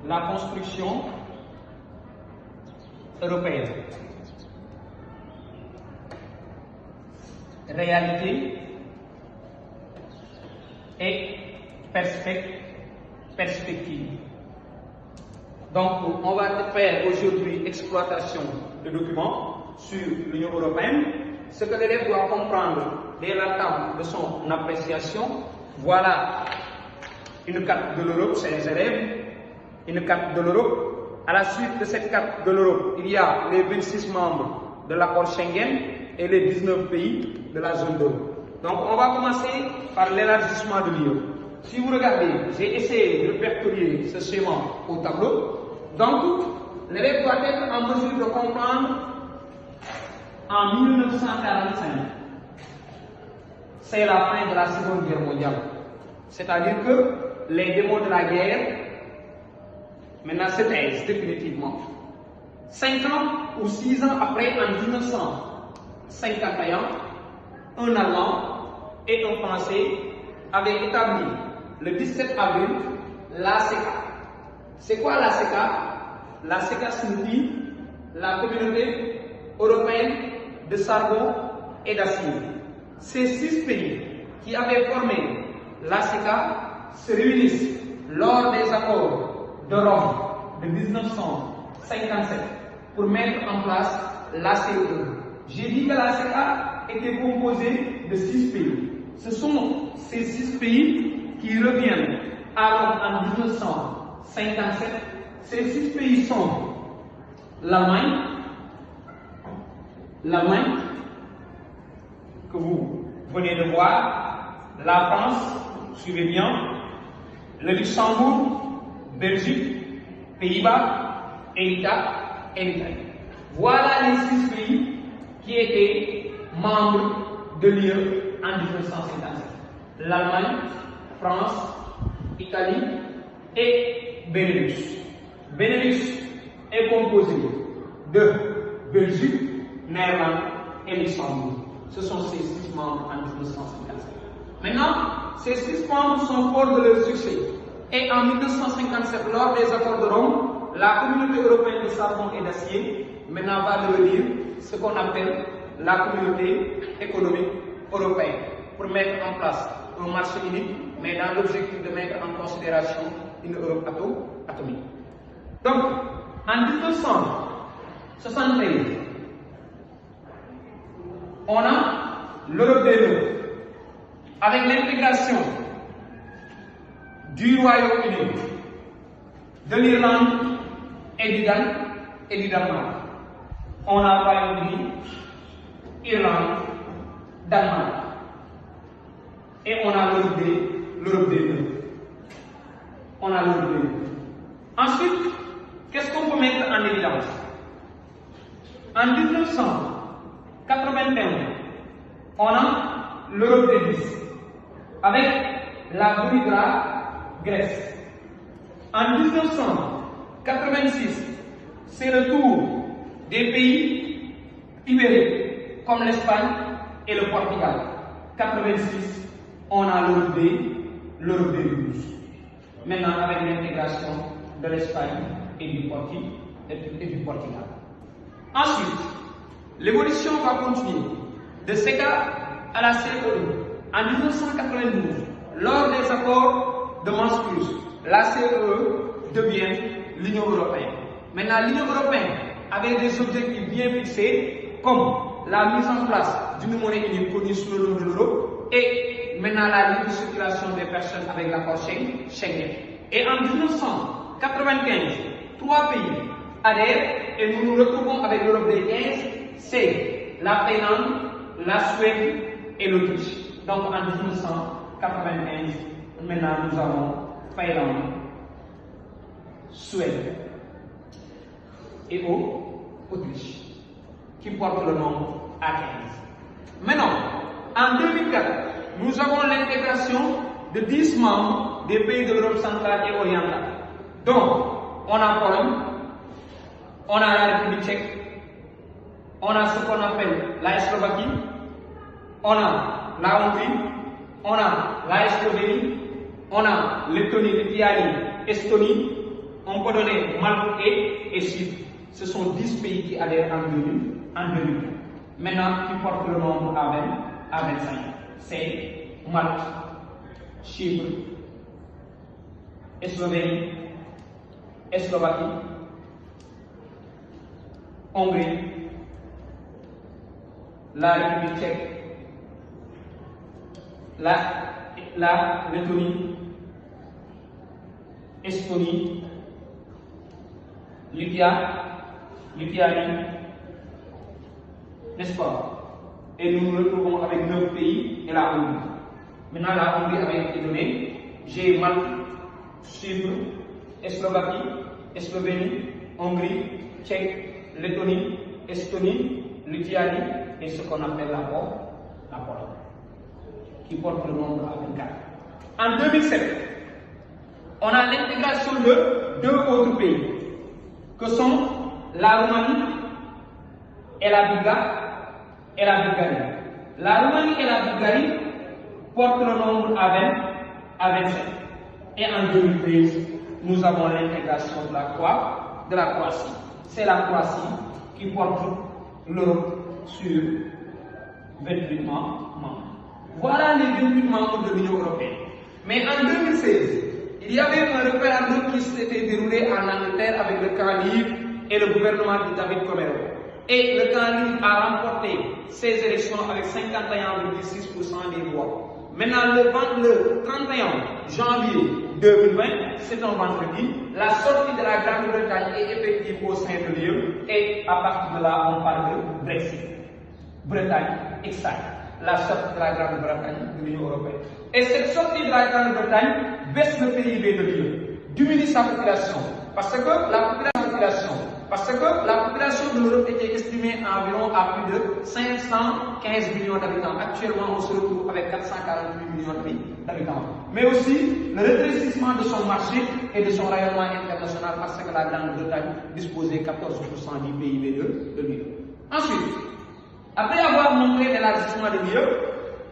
la construction européenne. Réalité et perspective. Donc, on va faire aujourd'hui exploitation de documents sur l'Union européenne. Ce que l'élève doit comprendre dès l'entame de son appréciation, voilà une carte de l'Europe, c'est les élèves, une carte de l'Europe. À la suite de cette carte de l'Europe, il y a les 26 membres de l'accord Schengen et les 19 pays de la zone d'euro. Donc, on va commencer par l'élargissement de l'Union. Si vous regardez, j'ai essayé de répertorier ce schéma au tableau. Donc, l'élève doit être en mesure de comprendre en 1945. C'est la fin de la Seconde Guerre mondiale. C'est-à-dire que les démons de la guerre, maintenant, se taisent définitivement. 5 ans ou 6 ans après, en 1951, un Allemand et un Français avaient établi le 17 avril l'ACK. C'est quoi l'ACK? L'ACK signifie la Communauté européenne de charbon et d'acier. Ces 6 pays qui avaient formé l'ACK se réunissent lors des accords de Rome de 1957 pour mettre en place l'ACE. J'ai dit que l'ACK était composée de 6 pays. Ce sont ces 6 pays qui reviennent à Rome en 1957. Ces 6 pays sont l'Allemagne, que vous venez de voir, la France, suivez bien, le Luxembourg, Belgique, Pays-Bas et l'Italie. Voilà les 6 pays qui étaient membres de l'UE en 1957. L'Allemagne, France, Italie et Benelux. Benelux est composé de Belgique, Néerlande et Luxembourg. Ce sont ces 6 membres en 1957. Maintenant, ces 6 membres sont forts de leur succès. Et en 1957, lors des accords de Rome, la Communauté européenne de charbon et d'acier maintenant va devenir ce qu'on appelle la Communauté économique européenne pour mettre en place un marché unique, mais dans l'objectif de mettre en considération une Europe atomique. Donc, en 1973, on a l'Europe des Nord, avec l'intégration du Royaume-Uni, de l'Irlande et du Danemark. On a Royaume-Uni, Irlande, Danemark. Et on a l'Europe des Nord. On a l'Europe des Nord. Ensuite, qu'est-ce qu'on peut mettre en évidence? En 1981, on a l'Europe des 10, avec la venue de la Grèce. En 1986, c'est le tour des pays ibériques, comme l'Espagne et le Portugal. 86, on a l'Europe des 12. Maintenant, avec l'intégration de l'Espagne et du Portugal. Ensuite, l'évolution va continuer de CECA à la CE. En 1992, lors des accords de Maastricht, la CE devient l'Union européenne. Maintenant, l'Union européenne avait des objectifs bien fixés, comme la mise en place d'une monnaie unique connue sous le nom de l'euro et maintenant la libre circulation des personnes avec l'accord Schengen. Et en 1995, 3 pays adhèrent et nous nous retrouvons avec l'Europe des 15, c'est la Finlande, la Suède et l'Autriche. Donc en 1995, maintenant nous avons Finlande, Suède et Autriche, qui portent le nom A15. Maintenant, en 2004, nous avons l'intégration de 10 membres des pays de l'Europe centrale et orientale. Donc, on a Pologne, on a la République tchèque, on a ce qu'on appelle la Slovaquie, on a la Hongrie, on a la Slovénie, on a Lettonie, Lituanie, Estonie, on peut donner Malte et Chypre. Ce sont 10 pays qui adhèrent en 2020. Maintenant, qui portent le nombre à 25. C'est Malte, Chypre, Slovénie, Slovaquie, Hongrie, la République tchèque, la Lettonie, Estonie, Lituanie, n'est-ce pas? Et nous nous retrouvons avec 9 pays et la Hongrie. Maintenant, la Hongrie avait été donnée. J'ai Malte, Chypre, Slovaquie, Slovénie, Hongrie, Tchèque, Lettonie, Estonie, Lituanie et ce qu'on appelle la Pologne, qui porte le nombre à 24. En 2007, on a l'intégration de 2 autres pays, que sont la Roumanie et la Bulgarie. La Roumanie et la Bulgarie portent le nombre à 27. Et en 2013, nous avons l'intégration de la Croatie. C'est la Croatie qui porte l'Europe sur 28 membres. Voilà les 28 membres de l'Union européenne. Mais en 2016, il y avait un référendum qui s'était déroulé en Angleterre avec le camp libre et le gouvernement de David Cameron. Et le camp libre a remporté ces élections avec 51,6% des voix. Maintenant, le 31 janvier 2020, c'est un vendredi, la sortie de la Grande-Bretagne est effective au sein de l'UE et à partir de là, on parle de Brexit. Bretagne, exact. La sortie de la Grande-Bretagne de l'Union européenne. Et cette sortie de la Grande-Bretagne baisse le PIB de l'UE, diminue sa population, parce que la population de l'Europe était estimée environ à plus de 515 millions d'habitants. Actuellement, on se retrouve avec 448 millions d'habitants. Mais aussi le rétrécissement de son marché et de son rayonnement international parce que la Grande-Bretagne disposait 14% du PIB de l'UE. Ensuite, après avoir montré l'élargissement de l'UE,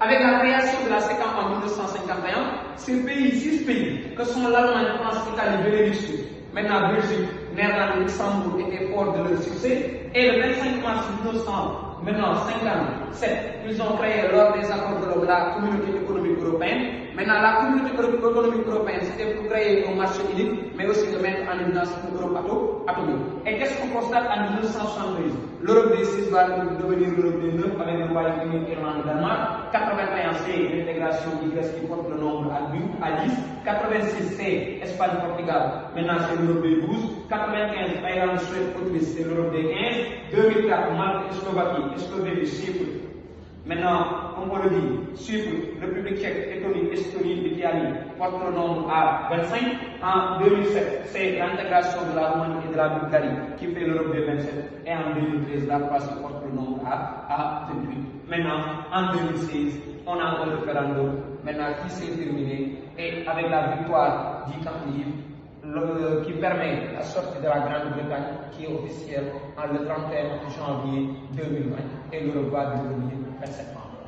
avec la création de la CECAM en 1951, ces pays, 6 pays, que sont l'Allemagne, France, Italie, Benelux, maintenant Belgique, Néerlande, Luxembourg étaient forts de leur succès. Et le 25 mars 1957, ils ont créé lors des accords de la communauté économique européenne. Maintenant, la communauté économique européenne, c'était pour créer un marché unique, mais aussi de mettre en évidence une Europe atomique. Et qu'est-ce qu'on constate en 1972? L'Europe des 6 va devenir l'Europe des 9 avec le Royaume-Uni, Irlande, Danemark. 81, c'est l'intégration du Grèce qui porte le nombre à 10. 86, c'est Espagne, Portugal. Maintenant, c'est l'Europe des 12. 95, Irlande, Suède, Autriche, c'est l'Europe des 15. 2004, Malte, Slovaquie, Slovénie, Chypre. Maintenant, comme on le dit, Chypre, République tchèque, Lettonie, Estonie, Lituanie portent le nombre à 25. En 2007, c'est l'intégration de la Roumanie et de la Bulgarie qui fait l'Europe des 27. Et en 2013, la Croatie porte le nombre à 28. Maintenant, en 2016, on a un référendum qui s'est terminé et avec la victoire du camp libre, qui permet la sortie de la Grande-Bretagne, qui est officielle le 31 janvier 2020, et l'Europe va devenir 27 membres.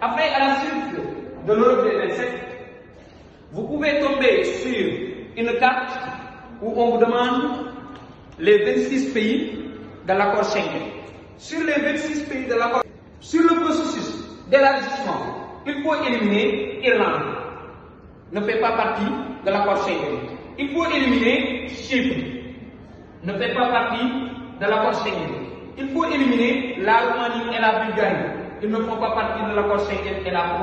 Après, à la suite de l'Europe des 27, vous pouvez tomber sur une carte où on vous demande les 26 pays de l'accord Schengen. Sur les 26 pays de l'accord, sur le processus d'élargissement, il faut éliminer Irlande, ne fait pas partie de l'accord Schengen. Il faut éliminer Chypre, ne fait pas partie de l'accord Schengen. Il faut éliminer la Roumanie et la Bulgarie. Ils ne font pas partie de l'accord Schengen et la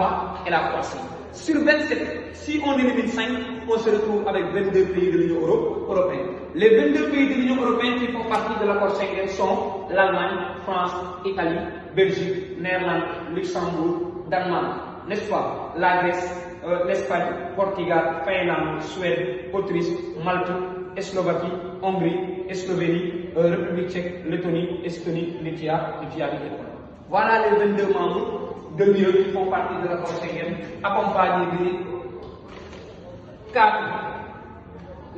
Croatie. Sur 27, si on élimine 5, on se retrouve avec 22 pays de l'Union européenne. Les 22 pays de l'Union européenne qui font partie de l'accord Schengen sont l'Allemagne, France, Italie, Belgique, Néerlande, Luxembourg, Danemark, n'est-ce pas? La Grèce, l'Espagne, Portugal, Finlande, Suède, Autriche, Malte, Slovaquie, Hongrie, Slovénie, République tchèque, Lettonie, Estonie, Lituanie et Pologne. Voilà les 22 membres de l'UE qui font partie de l'accord Schengen, accompagnés de 4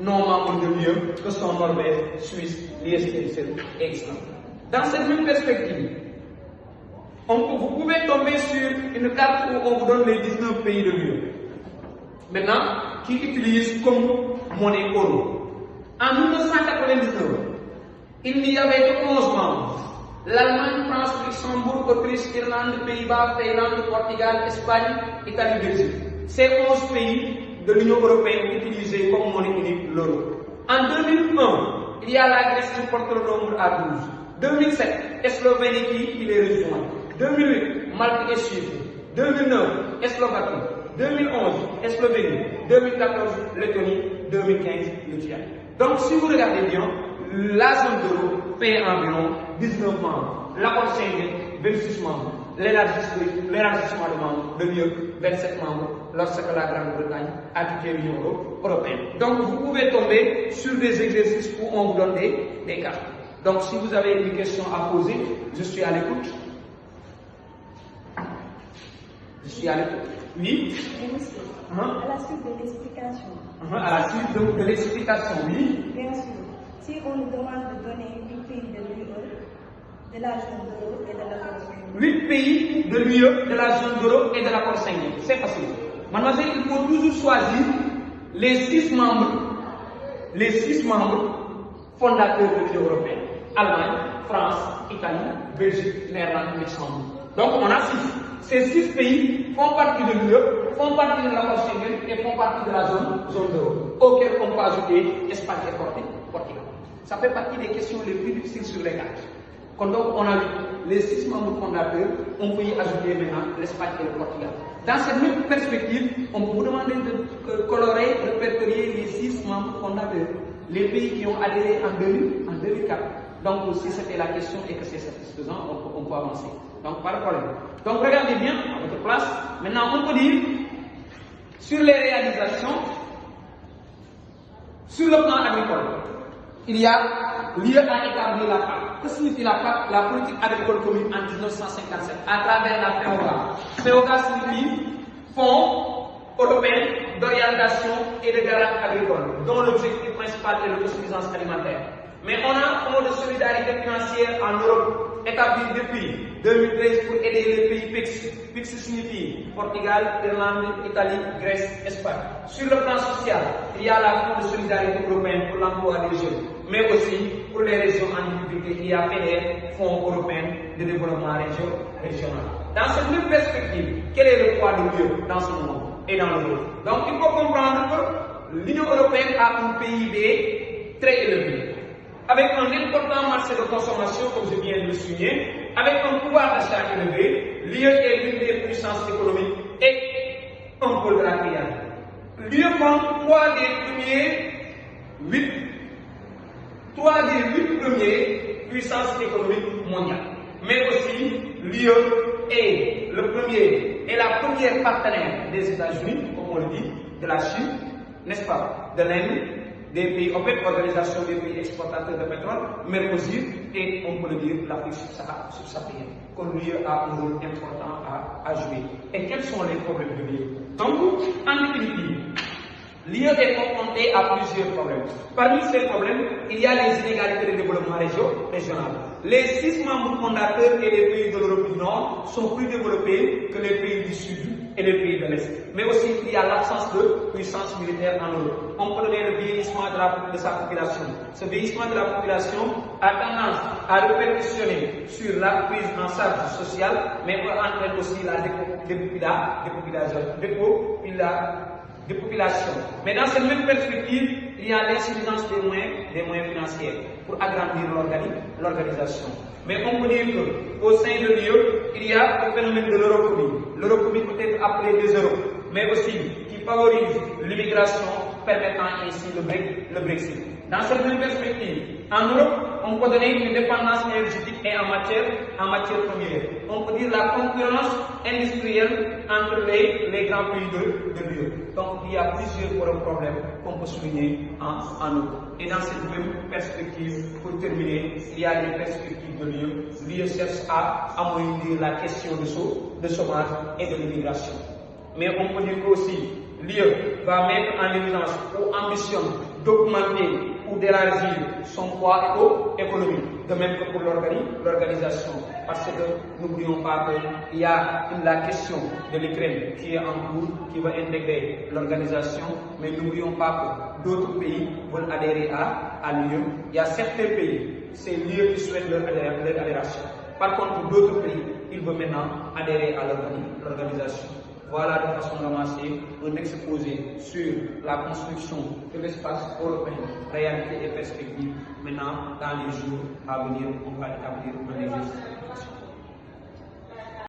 non-membres de l'UE que sont Norvège, Suisse, Liechtenstein et Islande. Dans cette même perspective, vous pouvez tomber sur une carte où on vous donne les 19 pays de l'UE. Maintenant, qui utilisent comme monnaie euro. En 1999, il n'y avait que 11 membres. L'Allemagne, France, Luxembourg, Autriche, Irlande, Pays-Bas, Thaïlande, Portugal, Espagne, Italie, Belgique. Ces 11 pays de l'Union européenne utilisaient comme monnaie unique l'euro. En 2001, il y a la Grèce qui porte le nombre à 12. 2007, Eslovénie qui les rejoint. 2008, Malte et Chypre. 2009, Eslovaquie. 2011, Eslovénie. 2014, Lettonie. 2015, Lituanie. Donc, si vous regardez bien, la zone d'euro paie environ 19 membres. L'accord Schengen, 26 membres. L'élargissement de membres de l'UE, 27 membres, lorsque la Grande-Bretagne a quitté l'Union européenne. Donc, vous pouvez tomber sur des exercices où on vous donne des cartes. Donc, si vous avez une question à poser, je suis à l'écoute. Je suis à l'écoute. Oui. Monsieur, à la suite de l'explication. À la suite de l'explication, oui. Bien sûr. Si on nous demande de donner 8 pays de l'UE, de la zone d'euro et de l'accord Schengen. 8 pays de l'UE, de la zone d'euro et de l'accord Schengen. C'est facile. Mademoiselle, il faut toujours choisir les 6 membres fondateurs de l'Union européenne. Allemagne, France, Italie, Belgique, Néerlande, Luxembourg. Donc on a 6. Ces 6 pays font partie de l'UE, font partie de l'accord Schengen et font partie de la zone d'euro, auquel on peut ajouter Espagne et Portugal. Ça fait partie des questions les plus difficiles sur les cartes. Donc on a vu les 6 membres fondateurs, on peut y ajouter maintenant l'Espagne et le Portugal. Dans cette même perspective, on peut vous demander de colorer, de répertorier les 6 membres fondateurs, les pays qui ont adhéré en 2004. Donc si c'était la question et que c'est satisfaisant, on peut avancer. Donc pas de problème. Donc regardez bien à votre place. Maintenant on peut dire sur les réalisations, sur le plan agricole, il y a l'UE a établi la PAC. Que signifie la PAC? La politique agricole commune en 1957 à travers la FEOGA. FEOGA signifie Fonds européen d'orientation et de garantie agricole, dont l'objectif principal est l'autosuffisance alimentaire. Mais on a un fonds de solidarité financière en Europe établi depuis 2013 pour aider les pays PIX. PIX signifie Portugal, Irlande, Italie, Grèce, Espagne. Sur le plan social, il y a la fonds de solidarité européenne pour l'emploi des jeunes, mais aussi pour les régions en difficulté, il y a FEDER, Fonds européen de développement régional. Dans cette même perspective, quel est le poids de l'UE dans ce monde et dans le monde? Donc il faut comprendre que l'Union européenne a un PIB très élevé, avec un important marché de consommation, comme je viens de le souligner, avec un pouvoir d'achat élevé. L'UE est l'une des puissances économiques et un pôle de la création. L'UE compte 3 des 8 premières puissances économiques mondiales. Mais aussi, l'UE est la première partenaire des États-Unis, comme on le dit, de la Chine, n'est-ce pas, de l'Inde, des pays OPEC, Organisation des pays exportateurs de pétrole, Mercosur et, on peut le dire, l'Afrique subsaharienne. Comme l'UE a un rôle important à jouer. Et quels sont les problèmes de l'UE? Donc, en définitive, l'UE est confrontée à plusieurs problèmes. Parmi ces problèmes, il y a les inégalités de développement régional. Les 6 membres fondateurs et les pays de l'Europe du Nord sont plus développés que les pays du Sud et les pays de l'Est. Mais aussi, il y a l'absence de puissance militaire en Europe. On peut donner le vieillissement de sa population. Ce vieillissement de la population a tendance à répercussionner sur la prise en charge sociale, mais entraîne aussi la dépopulation. Mais dans cette même perspective, il y a l'insuffisance des moyens financiers pour agrandir l'organisation. Mais on peut dire qu'au sein de l'UE, il y a le phénomène de l'europhobie. L'europhobie peut être appelée des euros, mais aussi qui favorise l'immigration, permettant ainsi le Brexit. Dans cette même perspective, en Europe, on peut donner une dépendance énergétique et en matière première. On peut dire la concurrence industrielle entre les grands pays de l'UE. Donc il y a plusieurs problèmes qu'on peut souligner en Europe. Et dans cette même perspective, pour terminer, il y a les perspectives de l'UE. L'UE cherche à amoindrir la question de chômage et de l'immigration. Mais on peut dire aussi, l'UE va mettre en évidence ou ambitionne d'augmenter ou d'élargir son poids économique. De même que pour l'organisation. Parce que n'oublions pas qu'il y a la question de l'Ukraine qui est en cours, qui va intégrer l'organisation, mais n'oublions pas que d'autres pays veulent adhérer à l'UE. Il y a certains pays, c'est l'UE qui souhaite leur adhération. Par contre, pour d'autres pays, ils veulent maintenant adhérer à l'organisation. Voilà de façon ramassée un exposé sur la construction de l'espace européen, réalité et perspective. Maintenant, dans les jours à venir, on va établir un exercice.